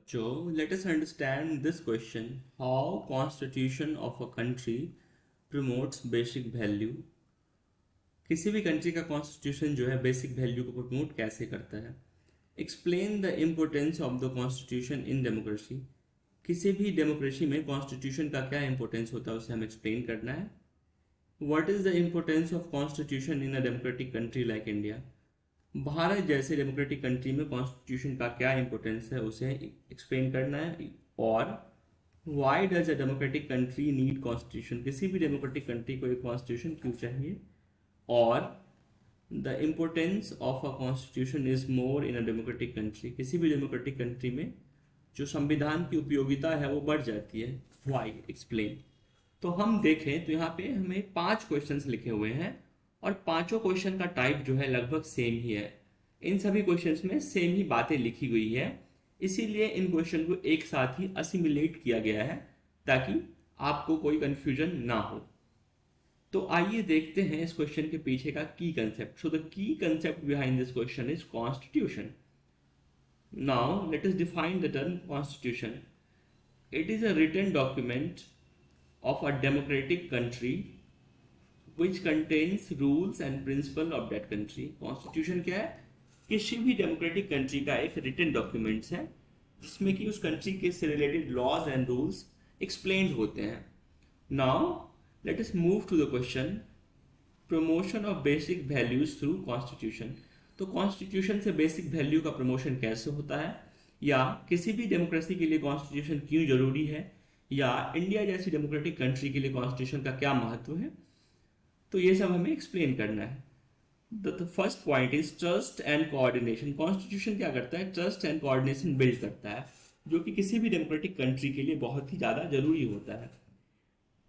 बच्चों, let us understand this question. How constitution of a country promotes basic value? किसी भी country का constitution जो है बेसिक वैल्यू को प्रमोट कैसे करता है? Explain the importance of the constitution in democracy. किसी भी डेमोक्रेसी में कॉन्स्टिट्यूशन का क्या इंपॉर्टेंस होता है उसे हमें एक्सप्लेन करना है. What is the importance of constitution in a democratic country like India? Bharat जैसे डेमोक्रेटिक कंट्री में कॉन्स्टिट्यूशन का क्या इंपॉर्टेंस है उसे एक्सप्लेन करना है. और why does a democratic country need constitution? किसी भी डेमोक्रेटिक कंट्री को एक कॉन्स्टिट्यूशन क्यों चाहिए? और the importance of a constitution is more in a democratic country. किसी भी डेमोक्रेटिक कंट्री में जो संविधान की उपयोगिता है वो बढ़ जाती है. व्हाई? एक्सप्लेन. तो हम देखें तो यहाँ पे हमें 5 क्वेश्चंस लिखे हुए हैं और पांचों क्वेश्चन का टाइप जो है लगभग सेम ही है. इन सभी क्वेश्चंस में सेम ही बातें लिखी गई है, इसीलिए इन क्वेश्चन को एक साथ ही असिमिलेट किया गया है ताकि आपको कोई कंफ्यूजन ना हो. तो आइए देखते हैं इस क्वेश्चन के पीछे का key concept. So the key concept behind this question is constitution. Now let us define the term constitution. It is a written document of a democratic country which contains rules and principle of that country. Constitution क्या है? किसी भी democratic country का एक written documents है जिसमें कि उस कंट्री के से related laws and rules explain होते हैं. Now let us move to the question. Promotion of basic values through constitution. तो कॉन्स्टिट्यूशन से बेसिक वैल्यू का प्रमोशन कैसे होता है, या किसी भी डेमोक्रेसी के लिए कॉन्स्टिट्यूशन क्यों जरूरी है, या इंडिया जैसी डेमोक्रेटिक कंट्री के लिए कॉन्स्टिट्यूशन का क्या महत्व है, तो ये सब हमें एक्सप्लेन करना है. The first point is trust and coordination. Constitution क्या करता है? ट्रस्ट एंड कोऑर्डिनेशन बिल्ड करता है, जो कि किसी भी डेमोक्रेटिक कंट्री के लिए बहुत ही ज़्यादा जरूरी होता है.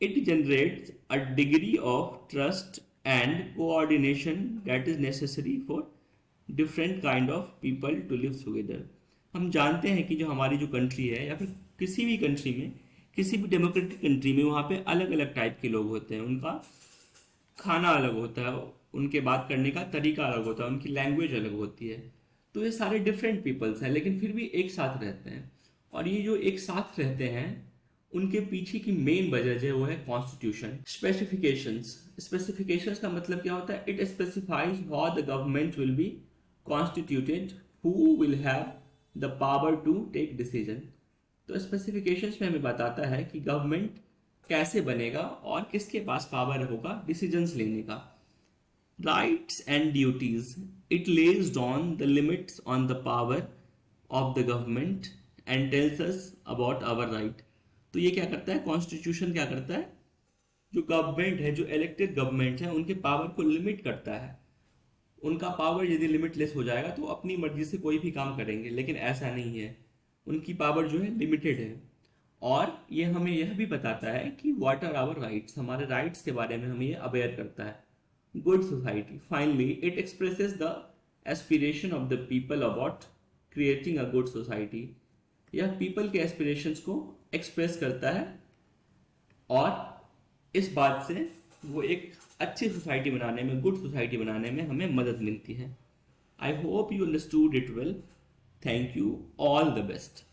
It generates a degree of trust and coordination that is necessary for different kind of people to live together. हम जानते हैं कि जो हमारी जो कंट्री है या फिर किसी भी कंट्री में, किसी भी डेमोक्रेटिक कंट्री में वहाँ पे अलग अलग टाइप के लोग होते हैं. उनका खाना अलग होता है, उनके बात करने का तरीका अलग होता है, उनकी लैंग्वेज अलग होती है. तो ये सारे डिफरेंट पीपल्स हैं लेकिन फिर भी एक साथ रहते हैं. और ये जो एक साथ रहते हैं उनके पीछे की मेन वजह जो है वो है कॉन्स्टिट्यूशन. स्पेसिफिकेशंस का मतलब क्या होता है? It specifies how the government will be constituted, who will have the power to take decision. तो स्पेसिफिकेशंस में हमें बताता है कि गवर्नमेंट कैसे बनेगा और किसके पास पावर होगा डिसीजंस लेने का. Rights and duties. It lays down the limits on the power of the government and tells us about our right. तो ये क्या करता है? कॉन्स्टिट्यूशन क्या करता है? जो गवर्नमेंट है, जो इलेक्टेड गवर्नमेंट है, उनके पावर को लिमिट करता है. उनका पावर यदि लिमिटलेस हो जाएगा तो अपनी मर्जी से कोई भी काम करेंगे, लेकिन ऐसा नहीं है. उनकी पावर जो है लिमिटेड है. और ये हमें यह भी बताता है कि व्हाट आर आवर राइट्स. हमारे राइट्स के बारे में हमें ये अवेयर करता है. Good society. Finally it expresses the aspiration of the people about creating a good society. यह पीपल के एस्पिरेशंस को एक्सप्रेस करता है और इस बात से वो एक अच्छी सोसाइटी बनाने में, गुड सोसाइटी बनाने में हमें मदद मिलती है. I hope you understood it well. Thank you. All the best.